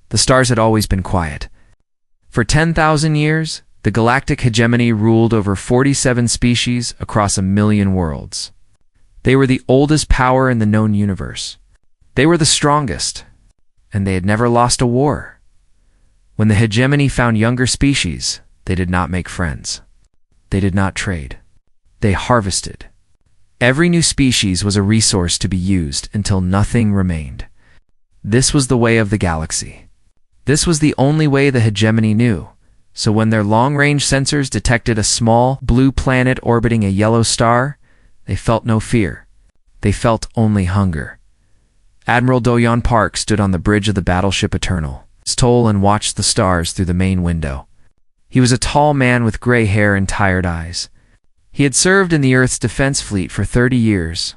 The stars had always been quiet. For 10,000 years, the galactic hegemony ruled over 47 species across 1,000,000 worlds. They were the oldest power in the known universe. They were the strongest, and they had never lost a war. When the hegemony found younger species, they did not make friends. They did not trade. They harvested. Every new species was a resource to be used until nothing remained. This was the way of the galaxy. This was the only way the hegemony knew. So when their long-range sensors detected a small blue planet orbiting a yellow star, they felt no fear. They felt only hunger. Admiral Do-yeon Park stood on the bridge of the battleship Eternal, stole and watched the stars through the main window. He was a tall man with gray hair and tired eyes. He had served in the Earth's defense fleet for 30 years.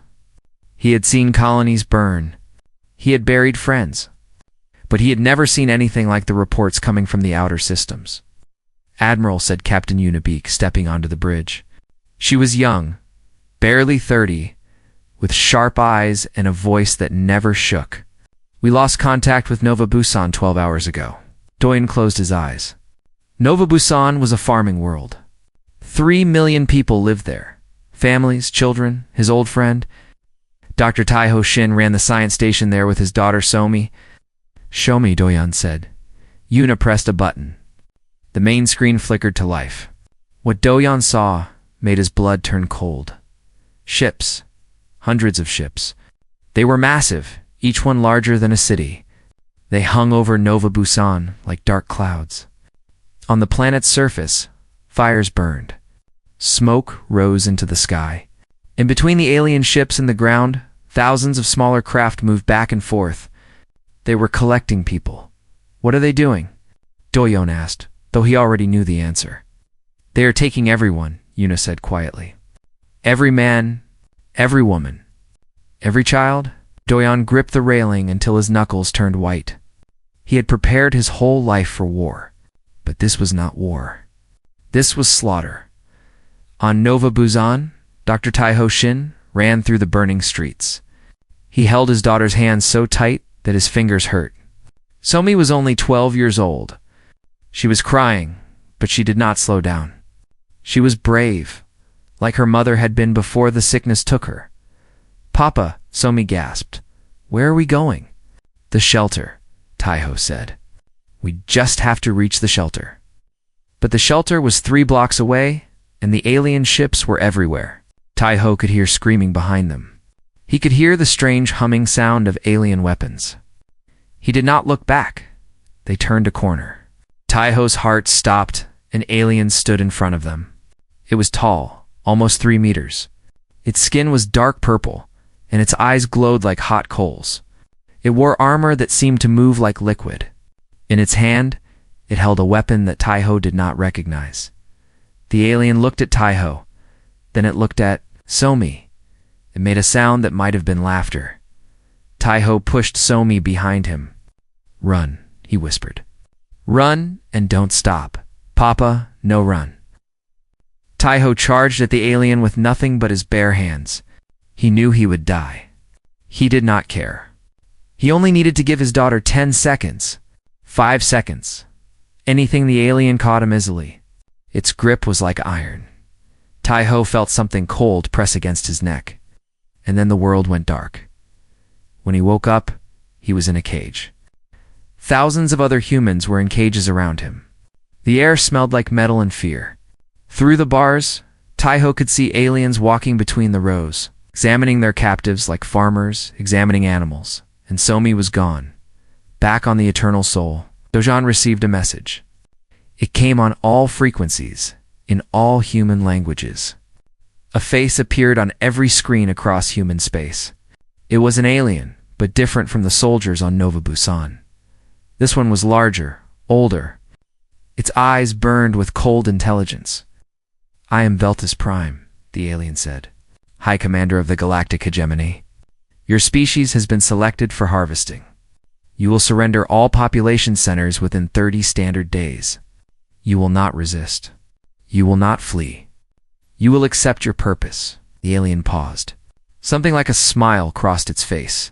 He had seen colonies burn. He had buried friends. But he had never seen anything like the reports coming from the outer systems. "Admiral," said Captain Unibeak, stepping onto the bridge. She was young, barely 30, with sharp eyes and a voice that never shook. "We lost contact with Nova Busan 12 hours ago." Do-yeon closed his eyes. Nova Busan was a farming world. 3 million people lived there. Families, children, his old friend. Dr. Taiho Shin ran the science station there with his daughter Somi. "Show me," Do-yeon said. Yuna pressed a button. The main screen flickered to life. What Do-yeon saw made his blood turn cold. Ships. Hundreds of ships. They were massive, each one larger than a city. They hung over Nova Busan like dark clouds. On the planet's surface, fires burned. Smoke rose into the sky. In between the alien ships and the ground, thousands of smaller craft moved back and forth. They were collecting people. "What are they doing?" Do-yeon asked, though he already knew the answer. "They are taking everyone," Yuna said quietly. "Every man, every woman, every child." Do-yeon gripped the railing until his knuckles turned white. He had prepared his whole life for war, but this was not war. This was slaughter. On Nova Busan, Dr. Taiho Shin ran through the burning streets. He held his daughter's hands so tight that his fingers hurt. Somi was only 12 years old. She was crying, but she did not slow down. She was brave, like her mother had been before the sickness took her. "Papa," Somi gasped. "Where are we going?" "The shelter," Taiho said. "We just have to reach the shelter." But the shelter was 3 blocks away, and the alien ships were everywhere. Taiho could hear screaming behind them. He could hear the strange humming sound of alien weapons. He did not look back. They turned a corner. Taiho's heart stopped. An alien stood in front of them. It was tall, almost 3 meters. Its skin was dark purple, and its eyes glowed like hot coals. It wore armor that seemed to move like liquid. In its hand, it held a weapon that Taiho did not recognize. The alien looked at Taiho. Then it looked at Somi. It made a sound that might have been laughter. Taiho pushed Somi behind him. "Run," he whispered. "Run and don't stop. Papa, no run." Taiho charged at the alien with nothing but his bare hands. He knew he would die. He did not care. He only needed to give his daughter 10 seconds. 5 seconds. Anything. The alien caught him easily. Its grip was like iron. Taiho felt something cold press against his neck. And then the world went dark. When he woke up, he was in a cage. Thousands of other humans were in cages around him. The air smelled like metal and fear. Through the bars, Taiho could see aliens walking between the rows, examining their captives like farmers examining animals. And Somi was gone. Back on the Eternal Soul, Do-yeon received a message. It came on all frequencies, in all human languages. A face appeared on every screen across human space. It was an alien, but different from the soldiers on Nova Busan. This one was larger, older. Its eyes burned with cold intelligence. "I am Veltus Prime," the alien said, "High Commander of the Galactic Hegemony. Your species has been selected for harvesting. You will surrender all population centers within 30 standard days. You will not resist. You will not flee. You will accept your purpose." The alien paused. Something like a smile crossed its face.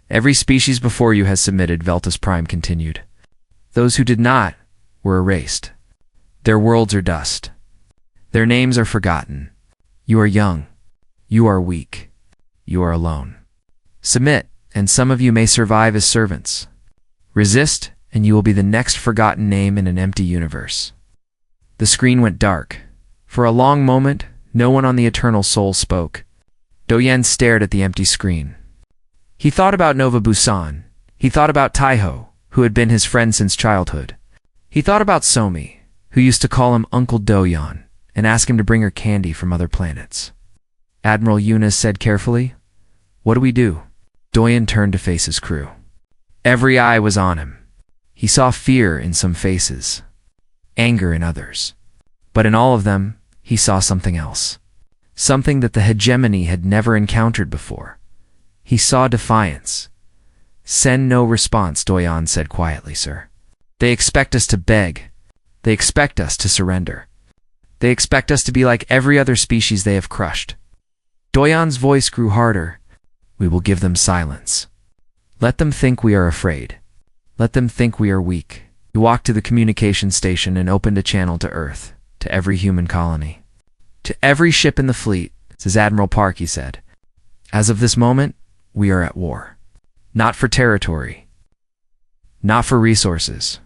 "Every species before you has submitted," Veltus Prime continued. Those who did not were erased. Their worlds are dust. Their names are forgotten. You are young. You are weak. You are alone. Submit, and some of you may survive as servants. Resist, and you will be the next forgotten name in an empty universe. The screen went dark. For a long moment, no one on the Eternal Soul spoke. Doyen stared at the empty screen. He thought about Nova Busan. He thought about Taiho, who had been his friend since childhood. He thought about Somi, who used to call him Uncle Doyon and ask him to bring her candy from other planets. Admiral Yunus said carefully, "What do we do?" Doyen turned to face his crew. Every eye was on him. He saw fear in some faces, anger in others. But in all of them, he saw something else. Something that the hegemony had never encountered before. He saw defiance. "Send no response," Doyon said quietly, "sir. They expect us to beg. They expect us to surrender. They expect us to be like every other species they have crushed." Doyon's voice grew harder. "We will give them silence. Let them think we are afraid. Let them think we are weak." He walked to the communication station and opened a channel to Earth, to every human colony. "To every ship in the fleet," says Admiral Park, he said. "As of this moment, we are at war. Not for territory. Not for resources.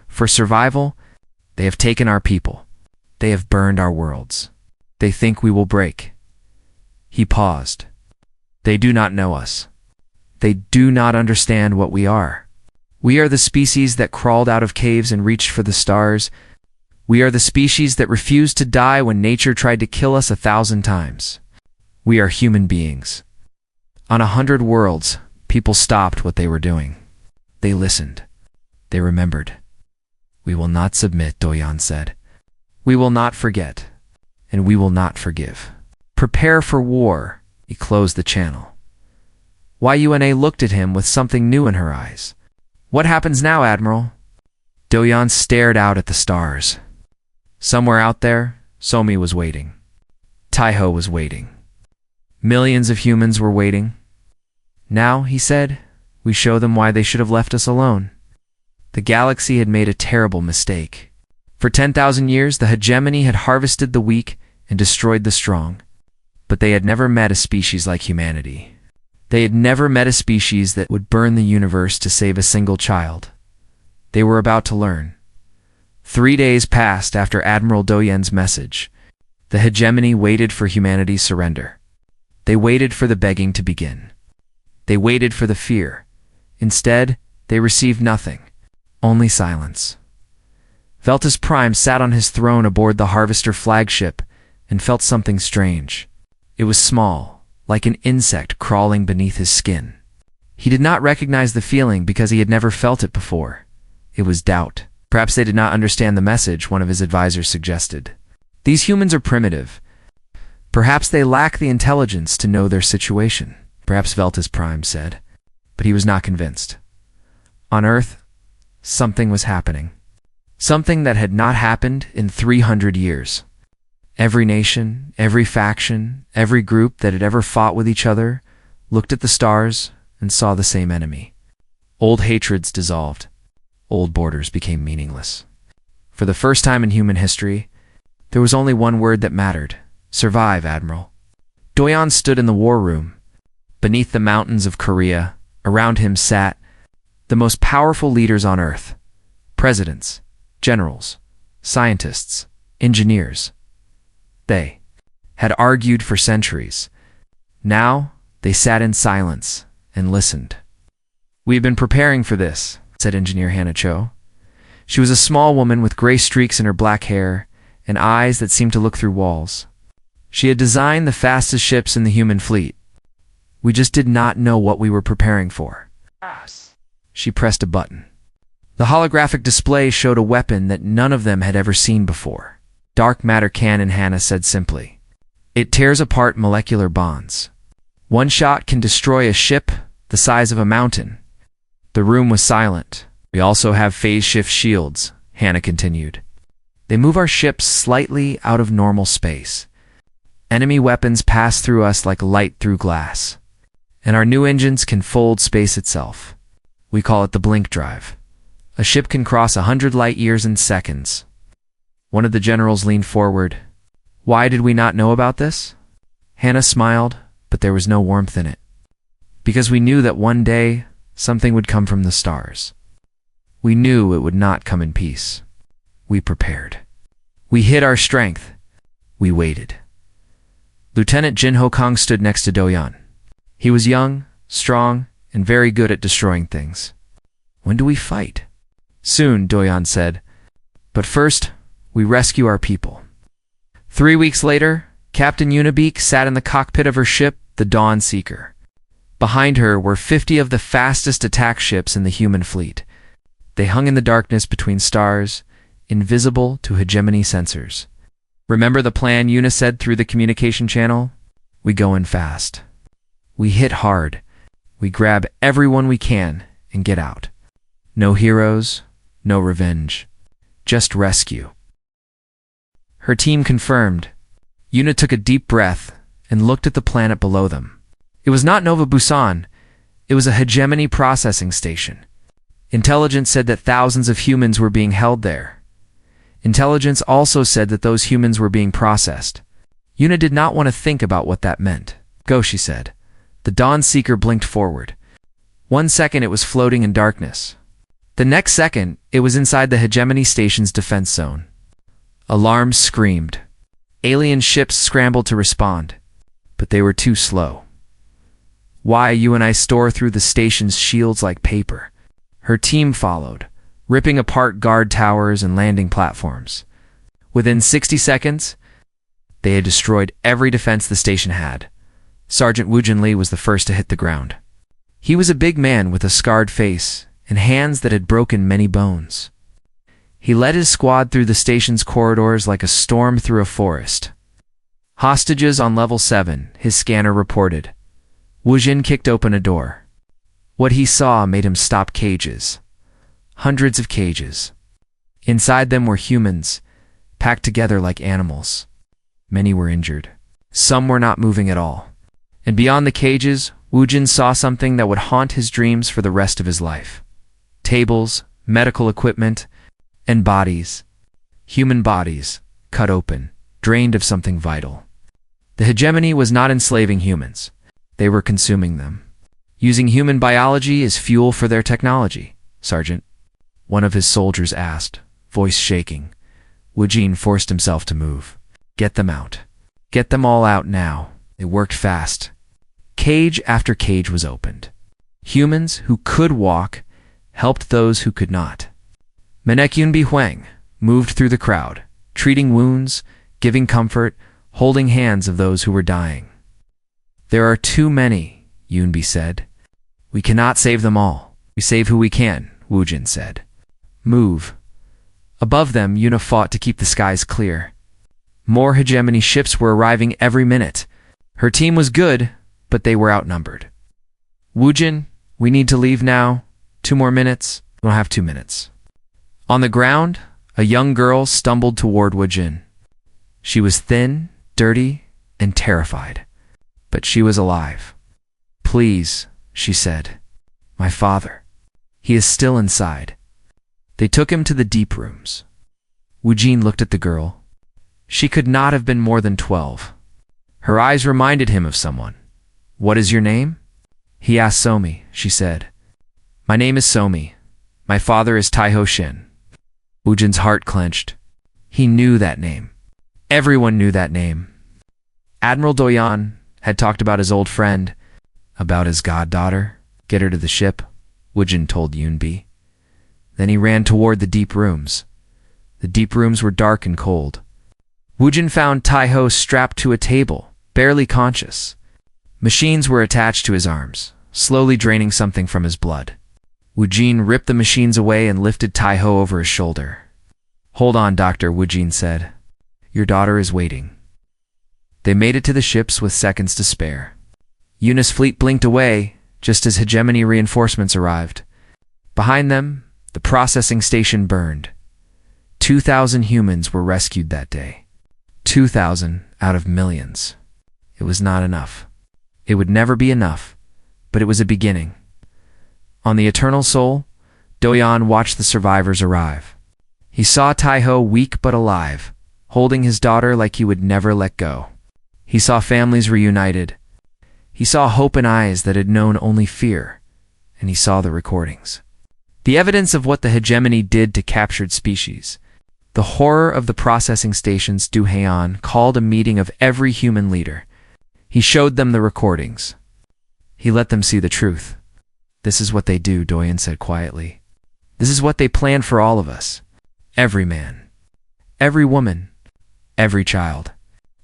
For survival, they have taken our people. They have burned our worlds. They think we will break." He paused. "They do not know us. They do not understand what we are. We are the species that crawled out of caves and reached for the stars. We are the species that refused to die when nature tried to kill us 1,000 times. We are human beings. On 100 worlds, people stopped what they were doing. They listened. They remembered. We will not submit," Doyon said. "We will not forget, and we will not forgive. Prepare for war." He closed the channel. Yuna looked at him with something new in her eyes. "What happens now, Admiral?" Doyon stared out at the stars. Somewhere out there, Somi was waiting. Taiho was waiting. Millions of humans were waiting. "Now," he said, "we show them why they should have left us alone." The galaxy had made a terrible mistake. For 10,000 years, the hegemony had harvested the weak and destroyed the strong. But they had never met a species like humanity. They had never met a species that would burn the universe to save a single child. They were about to learn. 3 days passed after Admiral Doyen's message. The hegemony waited for humanity's surrender. They waited for the begging to begin. They waited for the fear. Instead, they received nothing, only silence. Veltus Prime sat on his throne aboard the Harvester flagship and felt something strange. It was small, like an insect crawling beneath his skin. He did not recognize the feeling because he had never felt it before. It was doubt. Perhaps they did not understand the message, one of his advisors suggested. These humans are primitive. Perhaps they lack the intelligence to know their situation, perhaps Veltus Prime said, but he was not convinced. On Earth, something was happening. Something that had not happened in 300 years. Every nation, every faction, every group that had ever fought with each other looked at the stars and saw the same enemy. Old hatreds dissolved. Old borders became meaningless. For the first time in human history, there was only one word that mattered. Survive, Admiral. Doyon stood in the war room. Beneath the mountains of Korea, around him sat the most powerful leaders on Earth. Presidents, generals, scientists, engineers. They had argued for centuries. Now, they sat in silence and listened. "We've been preparing for this," said Engineer Hannah Cho. She was a small woman with gray streaks in her black hair and eyes that seemed to look through walls. She had designed the fastest ships in the human fleet. "We just did not know what we were preparing for." She pressed a button. The holographic display showed a weapon that none of them had ever seen before. "Dark matter cannon," Hannah said simply. "It tears apart molecular bonds. One shot can destroy a ship the size of a mountain." The room was silent. "We also have phase shift shields," Hannah continued. "They move our ships slightly out of normal space. Enemy weapons pass through us like light through glass. And our new engines can fold space itself. We call it the blink drive. A ship can cross 100 light years in seconds. One of the generals leaned forward. Why did we not know about this? Hannah smiled, but there was no warmth in it. Because we knew that one day, something would come from the stars. We knew it would not come in peace. We prepared. We hid our strength. We waited. Lieutenant Jin Ho Kong stood next to Do-yeon. He was young, strong, and very good at destroying things. When do we fight? Soon, Do-yeon said. But first, we rescue our people. 3 weeks later, Captain Unibeak sat in the cockpit of her ship, the Dawn Seeker. Behind her were 50 of the fastest attack ships in the human fleet. They hung in the darkness between stars, invisible to hegemony sensors. Remember the plan Yuna said through the communication channel? We go in fast. We hit hard. We grab everyone we can and get out. No heroes, no revenge. Just rescue. Her team confirmed. Yuna took a deep breath and looked at the planet below them. It was not Nova Busan. It was a hegemony processing station. Intelligence said that thousands of humans were being held there. Intelligence also said that those humans were being processed. Yuna did not want to think about what that meant. Go, she said. The Dawn Seeker blinked forward. 1 second it was floating in darkness. The next second, it was inside the hegemony station's defense zone. Alarms screamed. Alien ships scrambled to respond, but they were too slow. Why you and I store through the station's shields like paper. Her team followed, ripping apart guard towers and landing platforms. Within 60 seconds, they had destroyed every defense the station had. Sergeant Woo Jin Lee was the first to hit the ground. He was a big man with a scarred face and hands that had broken many bones. He led his squad through the station's corridors like a storm through a forest. Hostages on level 7, his scanner reported. Woo Jin kicked open a door. What he saw made him stop. Cages. Hundreds of cages. Inside them were humans, packed together like animals. Many were injured. Some were not moving at all. And beyond the cages, Woo Jin saw something that would haunt his dreams for the rest of his life. Tables, medical equipment, and bodies. Human bodies, cut open, drained of something vital. The hegemony was not enslaving humans. They were consuming them. Using human biology as fuel for their technology, Sergeant. One of his soldiers asked, voice shaking. Woo Jin forced himself to move. Get them out. Get them all out now. It worked fast. Cage after cage was opened. Humans who could walk helped those who could not. Manekun Bi Huang moved through the crowd, treating wounds, giving comfort, holding hands of those who were dying. There are too many, Yunbi said. We cannot save them all. We save who we can, Woo Jin said. Move. Above them, Yuna fought to keep the skies clear. More hegemony ships were arriving every minute. Her team was good, but they were outnumbered. Woo Jin, we need to leave now. 2 more minutes. We don't have 2 minutes. On the ground, a young girl stumbled toward Woo Jin. She was thin, dirty, and terrified. But she was alive. Please, she said. My father. He is still inside. They took him to the deep rooms. Woo Jin looked at the girl. She could not have been more than 12. Her eyes reminded him of someone. What is your name? He asked. Somi, she said. My name is Somi. My father is Taiho Shin. Woo Jin's heart clenched. He knew that name. Everyone knew that name. Admiral Do-yeon had talked about his old friend, about his goddaughter. Get her to the ship, Woo Jin told Yunbi. Then he ran toward the deep rooms. The deep rooms were dark and cold. Woo Jin found Taiho strapped to a table, barely conscious. Machines were attached to his arms, slowly draining something from his blood. Woo Jin ripped the machines away and lifted Taiho over his shoulder. Hold on, doctor, Woo Jin said. Your daughter is waiting. They made it to the ships with seconds to spare. Yuna's fleet blinked away just as hegemony reinforcements arrived. Behind them, the processing station burned. 2,000 humans were rescued that day. 2,000 out of millions. It was not enough. It would never be enough, but it was a beginning. On the Eternal Soul, Do-yeon watched the survivors arrive. He saw Tae-ho weak but alive, holding his daughter like he would never let go. He saw families reunited. He saw hope in eyes that had known only fear, and he saw the recordings. The evidence of what the hegemony did to captured species. The horror of the processing stations. Do-haeon called a meeting of every human leader. He showed them the recordings. He let them see the truth. This is what they do, Do-yeon said quietly. This is what they planned for all of us. Every man. Every woman. Every child.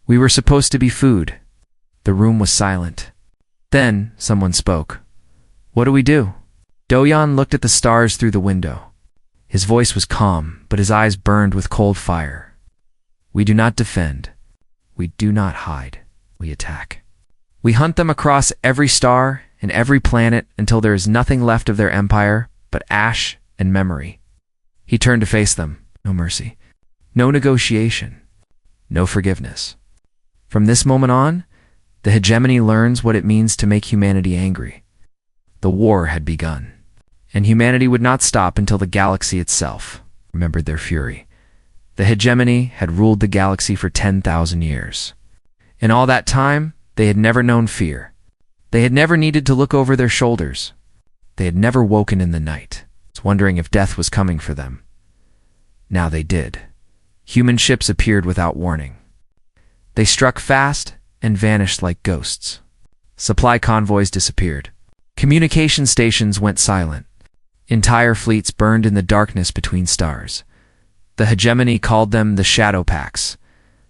We were supposed to be food. The room was silent. Then someone spoke. What do we do? Do-yeon looked at the stars through the window. His voice was calm, but his eyes burned with cold fire. We do not defend. We do not hide. We attack. We hunt them across every star and every planet until there is nothing left of their empire but ash and memory. He turned to face them. No mercy. No negotiation. No forgiveness. From this moment on, the hegemony learns what it means to make humanity angry. The war had begun, and humanity would not stop until the galaxy itself remembered their fury. The hegemony had ruled the galaxy for 10,000 years. In all that time, they had never known fear. They had never needed to look over their shoulders. They had never woken in the night, wondering if death was coming for them. Now they did. Human ships appeared without warning. They struck fast and vanished like ghosts. Supply convoys disappeared. Communication stations went silent. Entire fleets burned in the darkness between stars. The hegemony called them the Shadow Packs,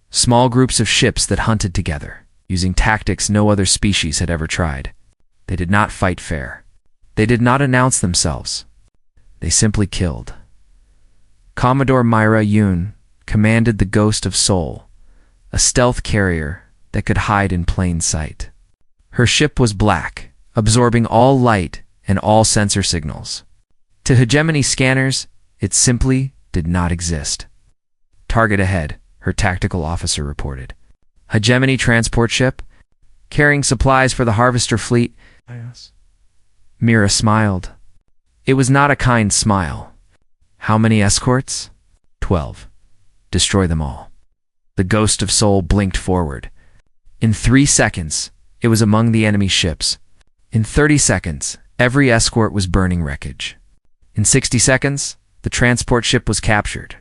small groups of ships that hunted together, using tactics no other species had ever tried. They did not fight fair. They did not announce themselves. They simply killed. Commodore Myra Yoon commanded the Ghost of Seoul, a stealth carrier that could hide in plain sight. Her ship was black, absorbing all light and all sensor signals. To hegemony scanners, it simply did not exist. Target ahead, her tactical officer reported. Hegemony transport ship, carrying supplies for the Harvester fleet. Mira smiled. It was not a kind smile. How many escorts? 12. Destroy them all. The Ghost of Seoul blinked forward. In 3 seconds, it was among the enemy ships. In 30 seconds, every escort was burning wreckage. In 60 seconds, the transport ship was captured.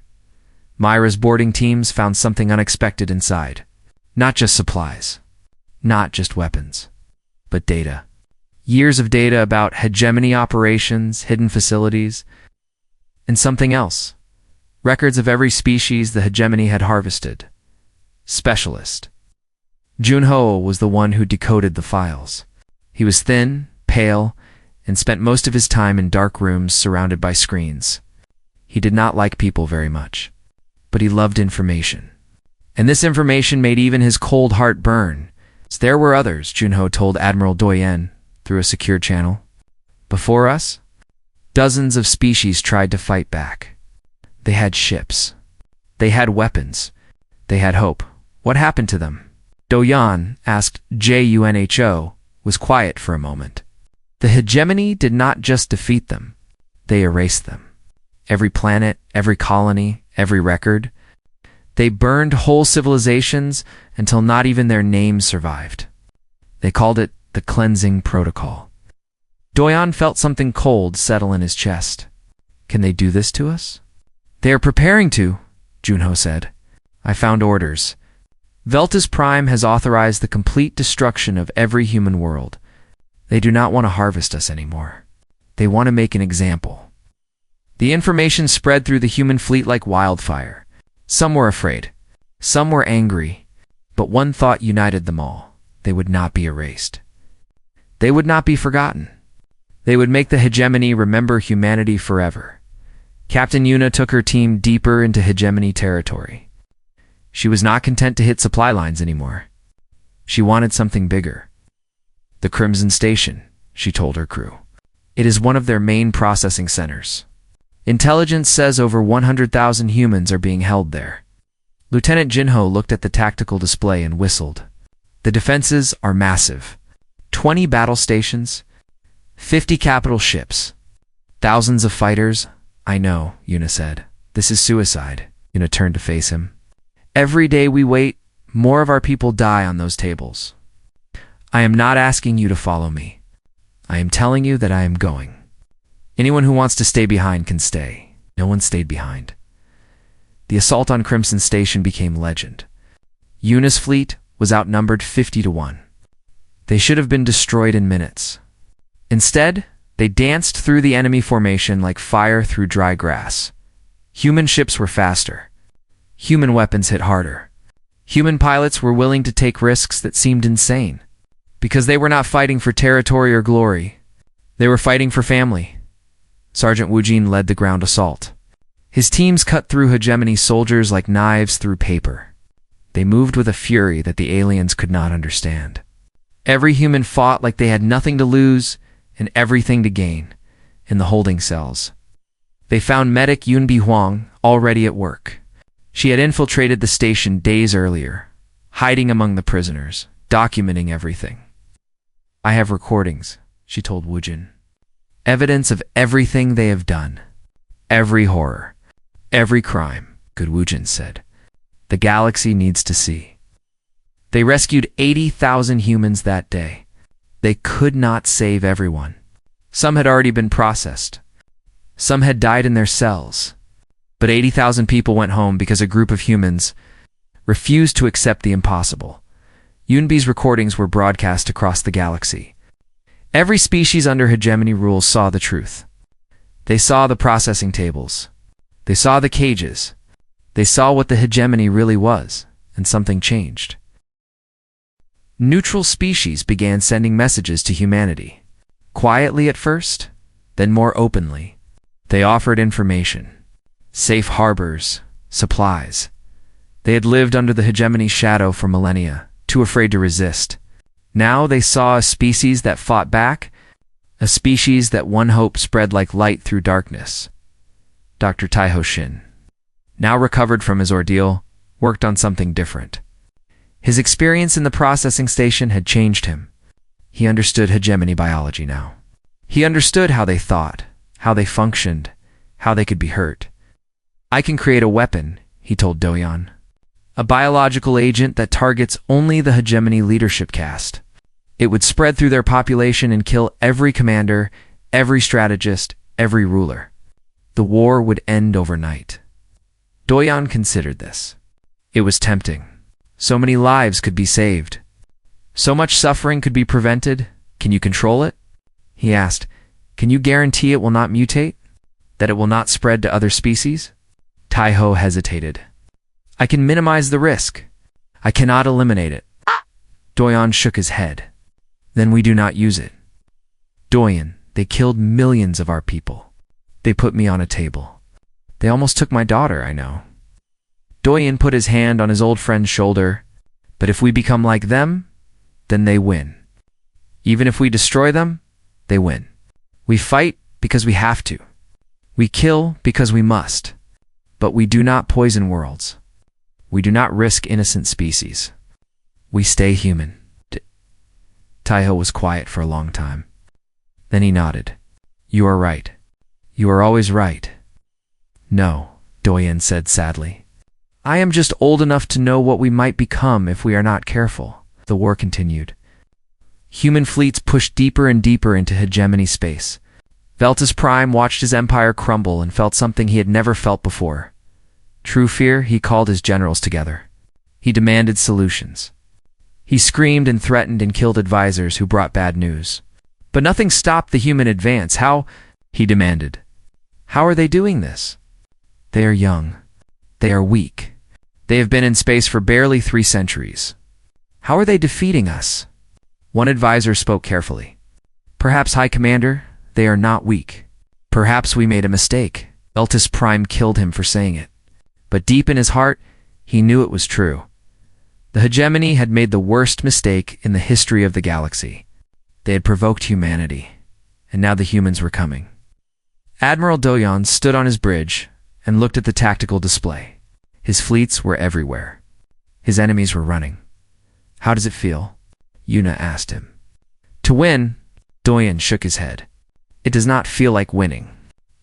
Myra's boarding teams found something unexpected inside. Not just supplies. Not just weapons. But data. Years of data about hegemony operations, hidden facilities, and something else. Records of every species the hegemony had harvested. Specialist. Junho was the one who decoded the files. He was thin, pale, and spent most of his time in dark rooms surrounded by screens. He did not like people very much, but he loved information. And this information made even his cold heart burn. There were others, Junho told Admiral Do-yeon through a secure channel. Before us, dozens of species tried to fight back. They had ships. They had weapons. They had hope. What happened to them? Do-yeon asked. Junho was quiet for a moment. The hegemony did not just defeat them. They erased them. Every planet, every colony, every record. They burned whole civilizations until not even their names survived. They called it the cleansing protocol. Do-yeon felt something cold settle in his chest. Can they do this to us? They are preparing to, Junho said. I found orders. Veltus Prime has authorized the complete destruction of every human world. They do not want to harvest us anymore. They want to make an example. The information spread through the human fleet like wildfire. Some were afraid. Some were angry. But one thought united them all. They would not be erased. They would not be forgotten. They would make the hegemony remember humanity forever. Captain Yuna took her team deeper into hegemony territory. She was not content to hit supply lines anymore. She wanted something bigger. The Crimson Station, she told her crew. It is one of their main processing centers. Intelligence says over 100,000 humans are being held there. Lieutenant Junho looked at the tactical display and whistled. The defenses are massive. 20 battle stations, 50 capital ships. Thousands of fighters? I know, Yuna said. This is suicide. Yuna turned to face him. Every day we wait, more of our people die on those tables. I am not asking you to follow me. I am telling you that I am going. Anyone who wants to stay behind can stay. No one stayed behind. The assault on Crimson Station became legend. Yuna's fleet was outnumbered 50-1. They should have been destroyed in minutes. Instead, they danced through the enemy formation like fire through dry grass. Human ships were faster. Human weapons hit harder. Human pilots were willing to take risks that seemed insane. Because they were not fighting for territory or glory. They were fighting for family. Sergeant Wujin led the ground assault. His teams cut through hegemony soldiers like knives through paper. They moved with a fury that the aliens could not understand. Every human fought like they had nothing to lose and everything to gain in the holding cells. They found medic Yunbi Huang already at work. She had infiltrated the station days earlier, hiding among the prisoners, documenting everything. I have recordings, she told Wujin. Evidence of everything they have done. Every horror. Every crime, good Wujin said. The galaxy needs to see. They rescued 80,000 humans that day. They could not save everyone. Some had already been processed. Some had died in their cells. But 80,000 people went home because a group of humans refused to accept the impossible. Yunbi's recordings were broadcast across the galaxy. Every species under hegemony rules saw the truth. They saw the processing tables. They saw the cages. They saw what the hegemony really was, and something changed. Neutral species began sending messages to humanity. Quietly at first, then more openly. They offered information. Safe harbors, supplies. They had lived under the hegemony's shadow for millennia, too afraid to resist. Now they saw a species that fought back, a species that won hope spread like light through darkness. Dr. Taiho Shin, now recovered from his ordeal, worked on something different. His experience in the processing station had changed him. He understood hegemony biology now. He understood how they thought, how they functioned, how they could be hurt. I can create a weapon, he told Doyan. A biological agent that targets only the hegemony leadership caste. It would spread through their population and kill every commander, every strategist, every ruler. The war would end overnight. Doyan considered this. It was tempting. So many lives could be saved. So much suffering could be prevented. Can you control it? He asked. Can you guarantee it will not mutate? That it will not spread to other species? Taiho hesitated. I can minimize the risk. I cannot eliminate it. Doyan shook his head. Then we do not use it. Doyan, they killed millions of our people. They put me on a table. They almost took my daughter, I know. Doyan put his hand on his old friend's shoulder. But if we become like them, then they win. Even if we destroy them, they win. We fight because we have to. We kill because we must. But we do not poison worlds. We do not risk innocent species. We stay human. Taiho was quiet for a long time. Then he nodded. You are right. You are always right. No, Doyan said sadly. I am just old enough to know what we might become if we are not careful. The war continued. Human fleets pushed deeper and deeper into hegemony space. Veltus Prime watched his empire crumble and felt something he had never felt before. True fear, he called his generals together. He demanded solutions. He screamed and threatened and killed advisors who brought bad news. But nothing stopped the human advance. How? He demanded. How are they doing this? They are young. They are weak. They have been in space for barely 3 centuries. How are they defeating us? One advisor spoke carefully. Perhaps, High Commander, they are not weak. Perhaps we made a mistake. Veltus Prime killed him for saying it. But deep in his heart, he knew it was true. The hegemony had made the worst mistake in the history of the galaxy. They had provoked humanity, and now the humans were coming. Admiral Doyan stood on his bridge and looked at the tactical display. His fleets were everywhere. His enemies were running. How does it feel? Yuna asked him. To win, Doyan shook his head. It does not feel like winning.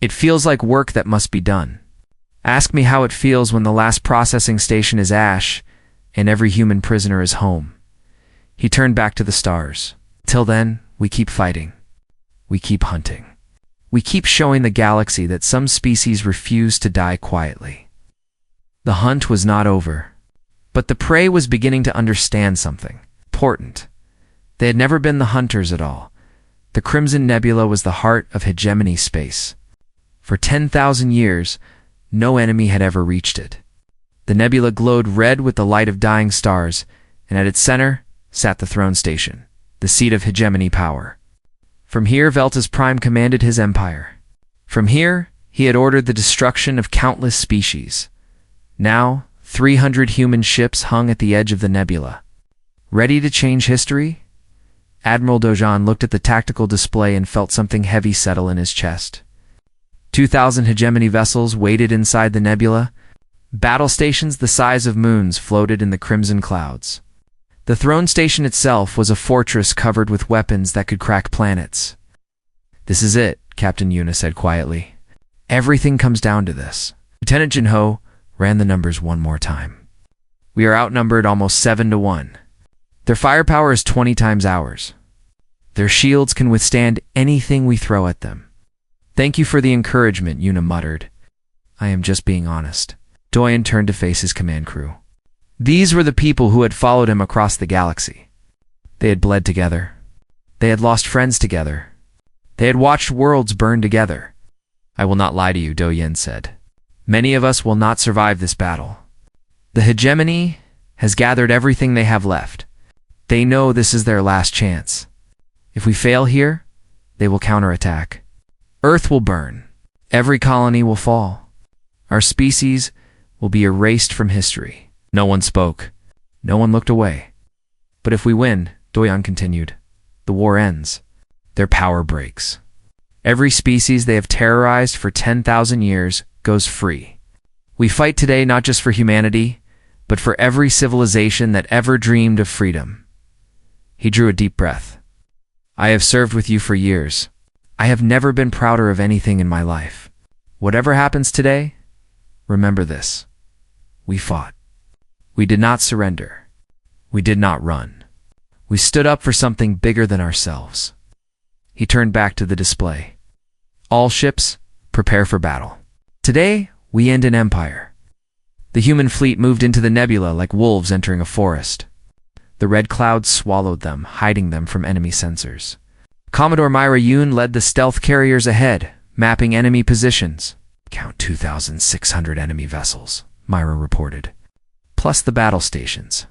It feels like work that must be done. Ask me how it feels when the last processing station is ash and every human prisoner is home. He turned back to the stars. Till then, we keep fighting. We keep hunting. We keep showing the galaxy that some species refuse to die quietly. The hunt was not over, but the prey was beginning to understand something important. They had never been the hunters at all. The Crimson Nebula was the heart of hegemony space. For 10,000 years, no enemy had ever reached it. The nebula glowed red with the light of dying stars, and at its center sat the throne station, the seat of hegemony power. From here, Velta's Prime commanded his empire. From here, he had ordered the destruction of countless species. Now, 300 human ships hung at the edge of the nebula. Ready to change history? Admiral Dojan looked at the tactical display and felt something heavy settle in his chest. 2,000 hegemony vessels waited inside the nebula. Battle stations the size of moons floated in the crimson clouds. The throne station itself was a fortress covered with weapons that could crack planets. "This is it," Captain Yuna said quietly. "Everything comes down to this." Lieutenant Jinho ran the numbers one more time. "We are outnumbered almost 7-1. Their firepower is 20 times ours. Their shields can withstand anything we throw at them." "Thank you for the encouragement," Yuna muttered. "I am just being honest." Doyen turned to face his command crew. These were the people who had followed him across the galaxy. They had bled together. They had lost friends together. They had watched worlds burn together. "I will not lie to you," Doyen said. "Many of us will not survive this battle. The hegemony has gathered everything they have left. They know this is their last chance. If we fail here, they will counterattack. Earth will burn. Every colony will fall. Our species will be erased from history." No one spoke. No one looked away. "But if we win," Doyan continued, "the war ends. Their power breaks. Every species they have terrorized for 10,000 years goes free. We fight today not just for humanity, but for every civilization that ever dreamed of freedom." He drew a deep breath. "I have served with you for years. I have never been prouder of anything in my life. Whatever happens today, remember this. We fought. We did not surrender. We did not run. We stood up for something bigger than ourselves." He turned back to the display. "All ships, prepare for battle. Today, we end an empire." The human fleet moved into the nebula like wolves entering a forest. The red clouds swallowed them, hiding them from enemy sensors. Commodore Myra Yoon led the stealth carriers ahead, mapping enemy positions. "Count 2,600 enemy vessels," Myra reported. "Plus the battle stations.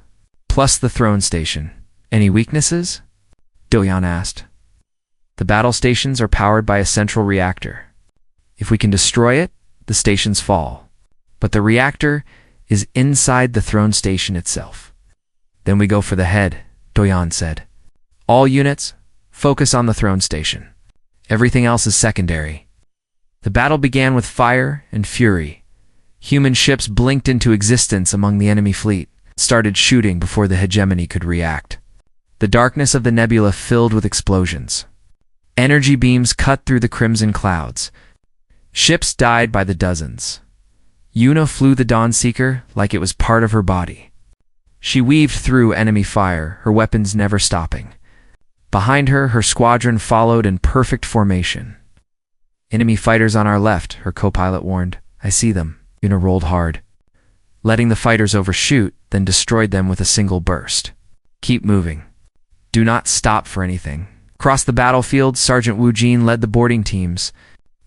Plus the throne station. Any weaknesses?" Doyan asked. "The battle stations are powered by a central reactor. If we can destroy it, the stations fall. But the reactor is inside the throne station itself." "Then we go for the head," Doyan said. "All units, focus on the throne station. Everything else is secondary." The battle began with fire and fury. Human ships blinked into existence among the enemy fleet, started shooting before the hegemony could react. The darkness of the nebula filled with explosions. Energy beams cut through the crimson clouds. Ships died by the dozens. Yuna flew the Dawnseeker like it was part of her body. She weaved through enemy fire, her weapons never stopping. Behind her, her squadron followed in perfect formation. "Enemy fighters on our left," her co-pilot warned. "I see them." Yuna rolled hard, letting the fighters overshoot, then destroyed them with a single burst. "Keep moving. Do not stop for anything." Across the battlefield, Sergeant Wu Jin led the boarding teams.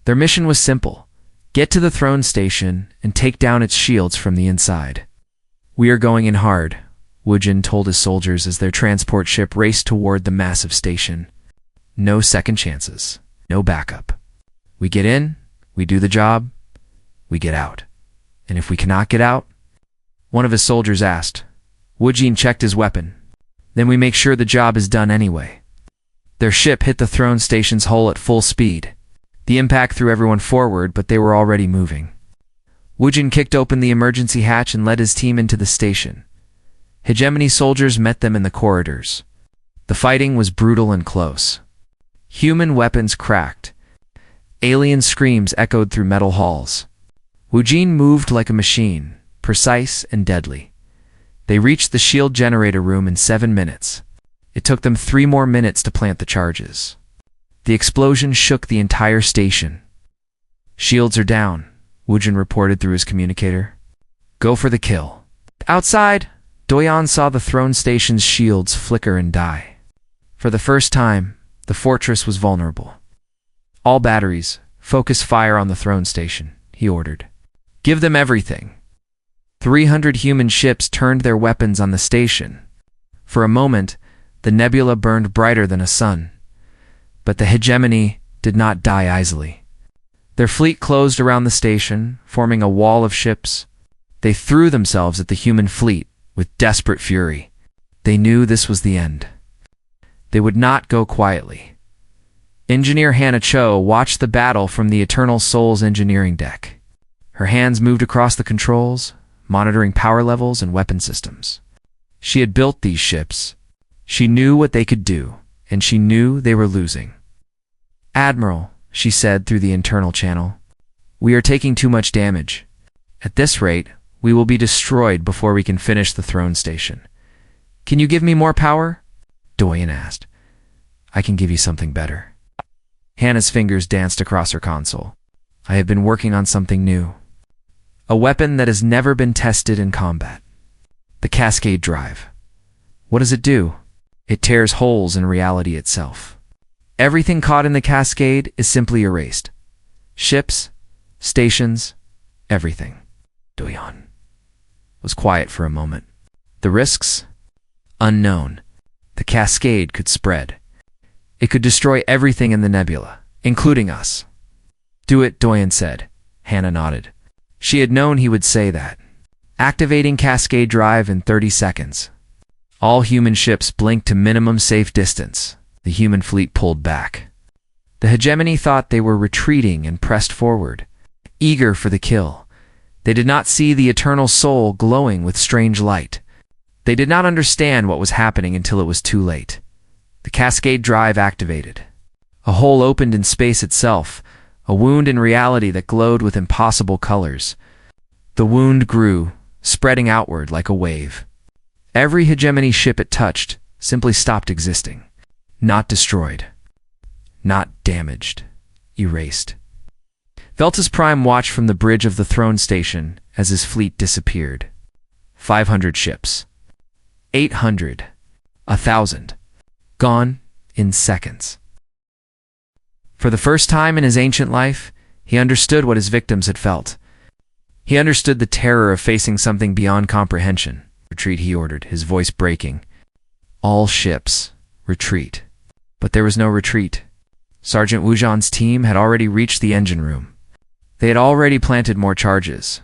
Their mission was simple: get to the throne station and take down its shields from the inside. "We are going in hard," Wu Jin told his soldiers as their transport ship raced toward the massive station. "No second chances. No backup. We get in, we do the job, we get out. And if we cannot get out?" One of his soldiers asked. Wu Jin checked his weapon. "Then we make sure the job is done anyway." Their ship hit the throne station's hull at full speed. The impact threw everyone forward, but they were already moving. Wu Jin kicked open the emergency hatch and led his team into the station. Hegemony soldiers met them in the corridors. The fighting was brutal and close. Human weapons cracked. Alien screams echoed through metal halls. Wujin moved like a machine, precise and deadly. They reached the shield generator room in 7 minutes. It took them 3 more minutes to plant the charges. The explosion shook the entire station. "Shields are down," Wujin reported through his communicator. "Go for the kill." Outside, Doyan saw the throne station's shields flicker and die. For the first time, the fortress was vulnerable. "All batteries, focus fire on the throne station," he ordered. "Give them everything." 300 human ships turned their weapons on the station. For a moment, the nebula burned brighter than a sun. But the hegemony did not die easily. Their fleet closed around the station, forming a wall of ships. They threw themselves at the human fleet with desperate fury. They knew this was the end. They would not go quietly. Engineer Hannah Cho watched the battle from the Eternal Soul's engineering deck. Her hands moved across the controls, monitoring power levels and weapon systems. She had built these ships. She knew what they could do, and she knew they were losing. "Admiral," she said through the internal channel, "we are taking too much damage. At this rate, we will be destroyed before we can finish the throne station. Can you give me more power?" Doyen asked. "I can give you something better." Hannah's fingers danced across her console. "I have been working on something new. A weapon that has never been tested in combat. The Cascade Drive. What does it do? It tears holes in reality itself. Everything caught in the cascade is simply erased. Ships, stations, everything." Doyan was quiet for a moment. "The risks? Unknown. The cascade could spread. It could destroy everything in the nebula, including us." "Do it," Doyen said. Hannah nodded. She had known he would say that. Activating Cascade Drive in 30 seconds. All human ships blinked to minimum safe distance. The human fleet pulled back. The hegemony thought they were retreating and pressed forward, eager for the kill. They did not see the Eternal Soul glowing with strange light. They did not understand what was happening until it was too late. The Cascade Drive activated. A hole opened in space itself, a wound in reality that glowed with impossible colors. The wound grew, spreading outward like a wave. Every hegemony ship it touched simply stopped existing. Not destroyed. Not damaged. Erased. Veltus Prime watched from the bridge of the throne station as his fleet disappeared. 500 ships. 800. 1,000. Gone in seconds. For the first time in his ancient life, he understood what his victims had felt. He understood the terror of facing something beyond comprehension. "Retreat," he ordered, his voice breaking. "All ships, retreat." But there was no retreat. Sergeant Wujan's team had already reached the engine room. They had already planted more charges.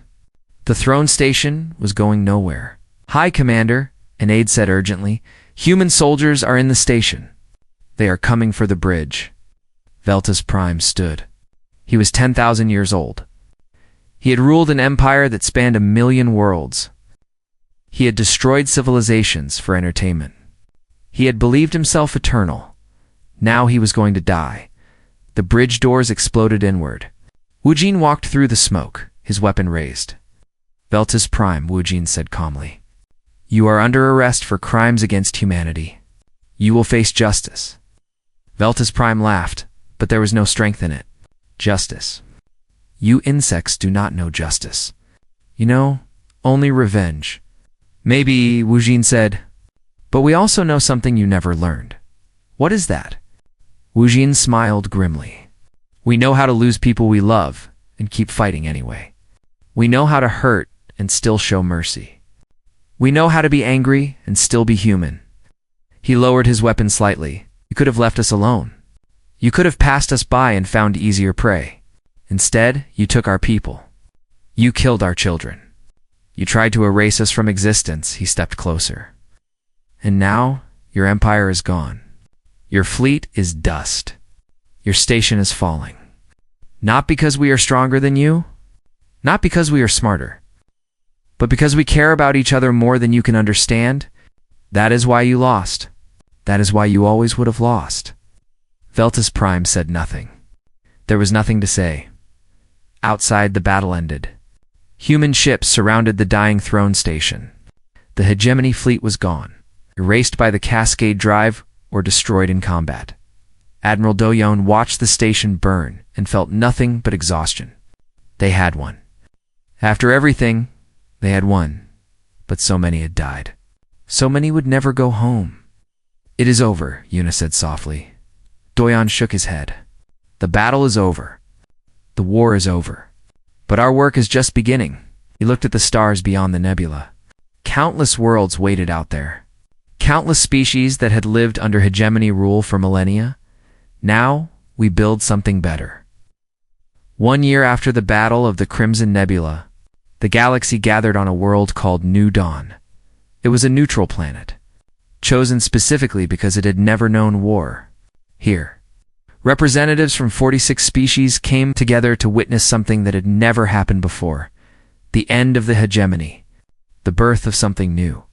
The throne station was going nowhere. "Hi, Commander," an aide said urgently. "Human soldiers are in the station. They are coming for the bridge." Veltus Prime stood. He was 10,000 years old. He had ruled an empire that spanned 1,000,000 worlds. He had destroyed civilizations for entertainment. He had believed himself eternal. Now he was going to die. The bridge doors exploded inward. Wujin walked through the smoke, his weapon raised. "Veltus Prime," Wujin said calmly. "You are under arrest for crimes against humanity. You will face justice." Veltus Prime laughed, but there was no strength in it. "Justice? You insects do not know justice. You know, only revenge." "Maybe," Wujin said, "but we also know something you never learned." "What is that?" Wujin smiled grimly. "We know how to lose people we love and keep fighting anyway. We know how to hurt and still show mercy. We know how to be angry and still be human." He lowered his weapon slightly. "You could have left us alone. You could have passed us by and found easier prey. Instead, you took our people. You killed our children. You tried to erase us from existence." He stepped closer. "And now, your empire is gone. Your fleet is dust. Your station is falling. Not because we are stronger than you, not because we are smarter, but because we care about each other more than you can understand. That is why you lost. That is why you always would have lost." Veltus Prime said nothing. There was nothing to say. Outside, the battle ended. Human ships surrounded the dying throne station. The hegemony fleet was gone, erased by the Cascade Drive or destroyed in combat. Admiral Doyon watched the station burn and felt nothing but exhaustion. They had won. After everything, they had won, but so many had died. So many would never go home. "It is over," Yuna said softly. Doyon shook his head. "The battle is over. The war is over. But our work is just beginning." He looked at the stars beyond the nebula. Countless worlds waited out there. Countless species that had lived under hegemony rule for millennia. Now, we build something better. 1 year after the Battle of the Crimson Nebula, the galaxy gathered on a world called New Dawn. It was a neutral planet, chosen specifically because it had never known war. Here, representatives from 46 species came together to witness something that had never happened before: the end of the hegemony, the birth of something new.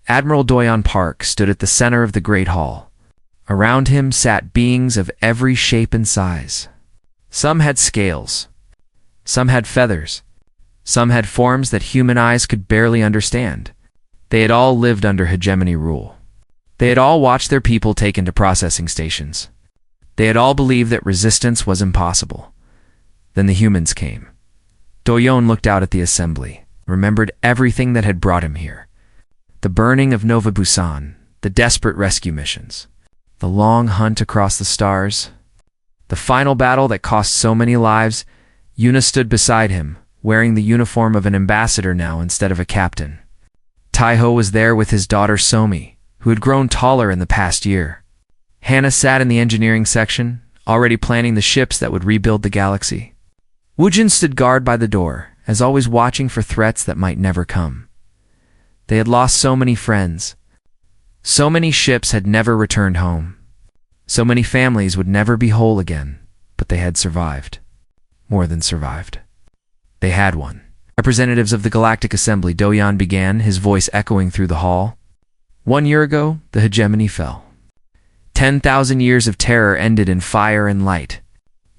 Admiral Doyon Park stood at the center of the Great Hall. Around him sat beings of every shape and size. Some had scales. Some had feathers. Some had forms that human eyes could barely understand. They had all lived under hegemony rule. They had all watched their people taken to processing stations. They had all believed that resistance was impossible. Then the humans came. Doyon looked out at the assembly, remembered everything that had brought him here. The burning of Nova Busan, the desperate rescue missions, the long hunt across the stars, the final battle that cost so many lives. Yuna stood beside him, wearing the uniform of an ambassador now instead of a captain. Taiho was there with his daughter Somi, who had grown taller in the past year. Hannah sat in the engineering section, already planning the ships that would rebuild the galaxy. Woojin stood guard by the door, as always watching for threats that might never come. They had lost so many friends. So many ships had never returned home. So many families would never be whole again, but they had survived. More than survived. They had won. Representatives of the Galactic Assembly, Doyon began, his voice echoing through the hall. 1 year ago, the hegemony fell. 10,000 years of terror ended in fire and light.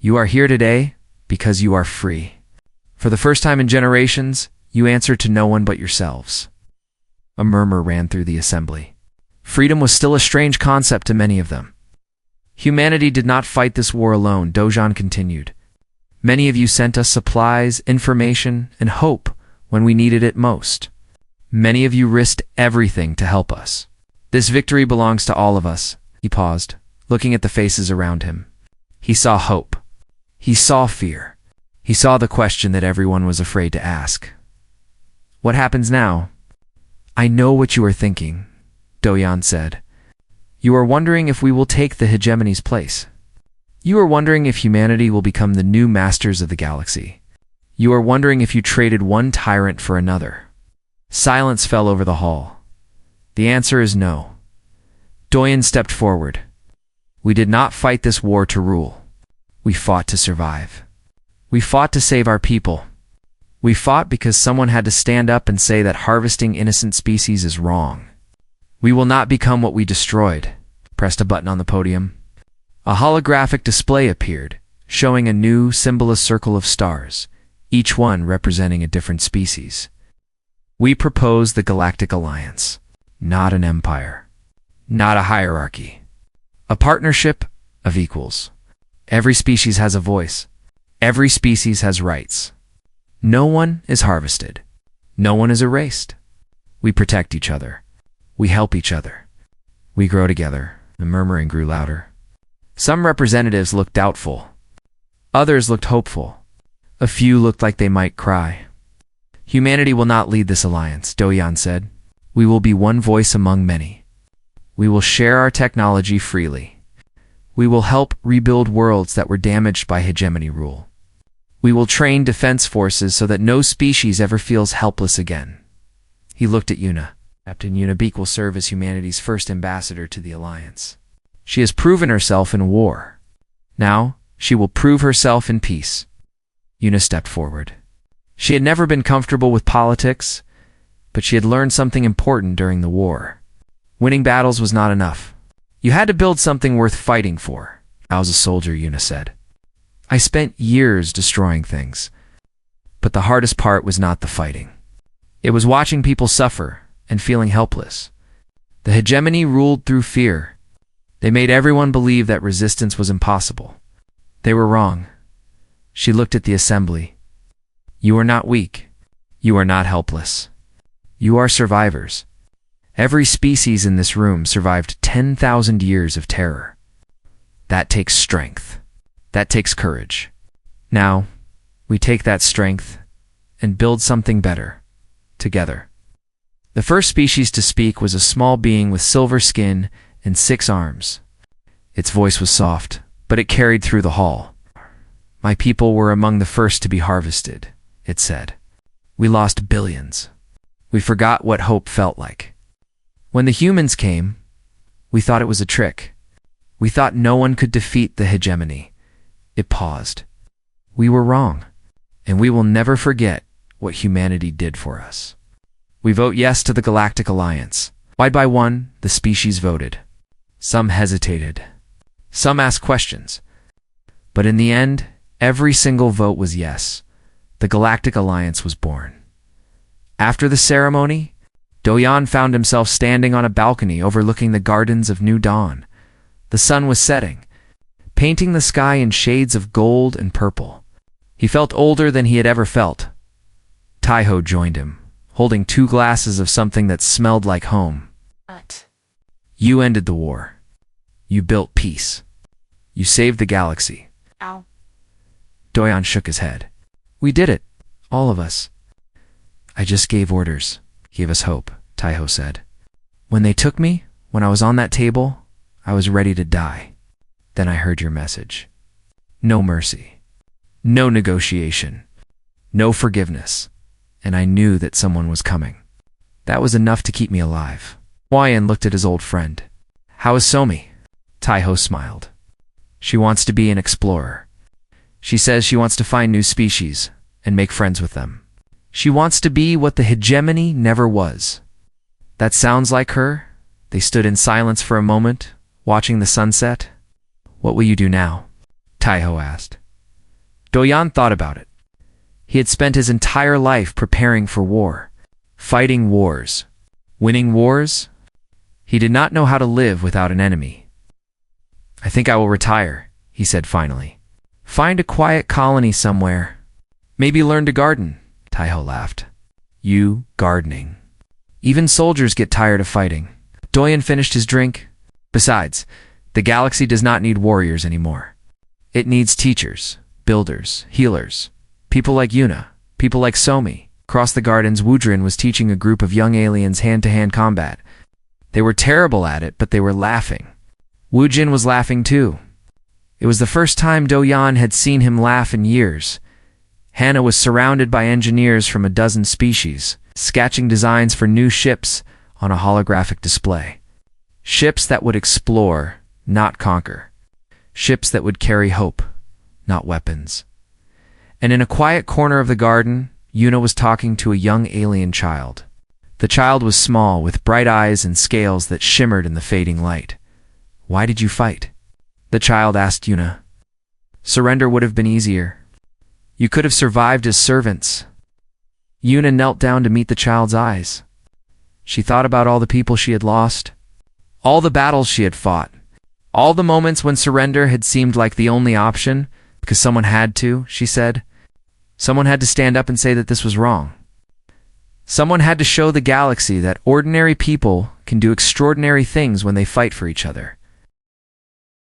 You are here today because you are free. For the first time in generations, you answer to no one but yourselves. A murmur ran through the assembly. Freedom was still a strange concept to many of them. Humanity did not fight this war alone, Doyon continued. Many of you sent us supplies, information, and hope when we needed it most. Many of you risked everything to help us. This victory belongs to all of us. He paused, looking at the faces around him. He saw hope. He saw fear. He saw the question that everyone was afraid to ask. What happens now? I know what you are thinking, Doyon said. You are wondering if we will take the hegemony's place. You are wondering if humanity will become the new masters of the galaxy. You are wondering if you traded one tyrant for another. Silence fell over the hall. The answer is no. Doyon stepped forward. We did not fight this war to rule. We fought to survive. We fought to save our people. We fought because someone had to stand up and say that harvesting innocent species is wrong. We will not become what we destroyed. Pressed a button on the podium. A holographic display appeared, showing a new symbolist circle of stars, each one representing a different species. We propose the Galactic Alliance, not an empire, not a hierarchy. A partnership of equals. Every species has a voice. Every species has rights. No one is harvested. No one is erased. We protect each other. We help each other. We grow together. The murmuring grew louder. Some representatives looked doubtful. Others looked hopeful. A few looked like they might cry. Humanity will not lead this alliance, Doyon said. We will be one voice among many. We will share our technology freely. We will help rebuild worlds that were damaged by hegemony rule. We will train defense forces so that no species ever feels helpless again. He looked at Yuna. Captain Yuna Beak will serve as humanity's first ambassador to the alliance. She has proven herself in war. Now, she will prove herself in peace. Yuna stepped forward. She had never been comfortable with politics, but she had learned something important during the war. Winning battles was not enough. You had to build something worth fighting for. I was a soldier, Yuna said. I spent years destroying things. But the hardest part was not the fighting. It was watching people suffer and feeling helpless. The hegemony ruled through fear. They made everyone believe that resistance was impossible. They were wrong. She looked at the assembly. You are not weak. You are not helpless. You are survivors. Every species in this room survived 10,000 years of terror. That takes strength. That takes courage. Now, we take that strength and build something better, together. The first species to speak was a small being with silver skin and 6 arms. Its voice was soft, but it carried through the hall. My people were among the first to be harvested, it said. We lost billions. We forgot what hope felt like. When the humans came, we thought it was a trick. We thought no one could defeat the hegemony. It paused. We were wrong, and we will never forget what humanity did for us. We vote yes to the Galactic Alliance. One by one, the species voted. Some hesitated. Some asked questions. But in the end, every single vote was yes. The Galactic Alliance was born. After the ceremony, Doyan found himself standing on a balcony overlooking the gardens of New Dawn. The sun was setting, painting the sky in shades of gold and purple. He felt older than he had ever felt. Taiho joined him, holding 2 glasses of something that smelled like home. What? You ended the war. You built peace. You saved the galaxy. Ow. Doyan shook his head. We did it, all of us. I just gave orders, gave us hope, Taiho said. When they took me, when I was on that table, I was ready to die. Then I heard your message. No mercy. No negotiation. No forgiveness. And I knew that someone was coming. That was enough to keep me alive. Huayan looked at his old friend. How is Somi? Taiho smiled. She wants to be an explorer. She says she wants to find new species and make friends with them. She wants to be what the hegemony never was. That sounds like her. They stood in silence for a moment, watching the sunset. What will you do now? Taiho asked. Doyan thought about it. He had spent his entire life preparing for war, fighting wars, winning wars. He did not know how to live without an enemy. I think I will retire, he said finally. Find a quiet colony somewhere. Maybe learn to garden, Taiho laughed. You, gardening. Even soldiers get tired of fighting. Doyan finished his drink. Besides, the galaxy does not need warriors anymore. It needs teachers, builders, healers, people like Yuna, people like Somi. Across the gardens, Wudrin was teaching a group of young aliens hand-to-hand combat. They were terrible at it, but they were laughing. Wujin was laughing too. It was the first time Doyan had seen him laugh in years. Hannah was surrounded by engineers from a dozen species, sketching designs for new ships on a holographic display. Ships that would explore, not conquer. Ships that would carry hope, not weapons. And in a quiet corner of the garden, Yuna was talking to a young alien child. The child was small, with bright eyes and scales that shimmered in the fading light. Why did you fight? The child asked Yuna. Surrender would have been easier. You could have survived as servants. Yuna knelt down to meet the child's eyes. She thought about all the people she had lost, all the battles she had fought, all the moments when surrender had seemed like the only option, because someone had to, she said. Someone had to stand up and say that this was wrong. Someone had to show the galaxy that ordinary people can do extraordinary things when they fight for each other.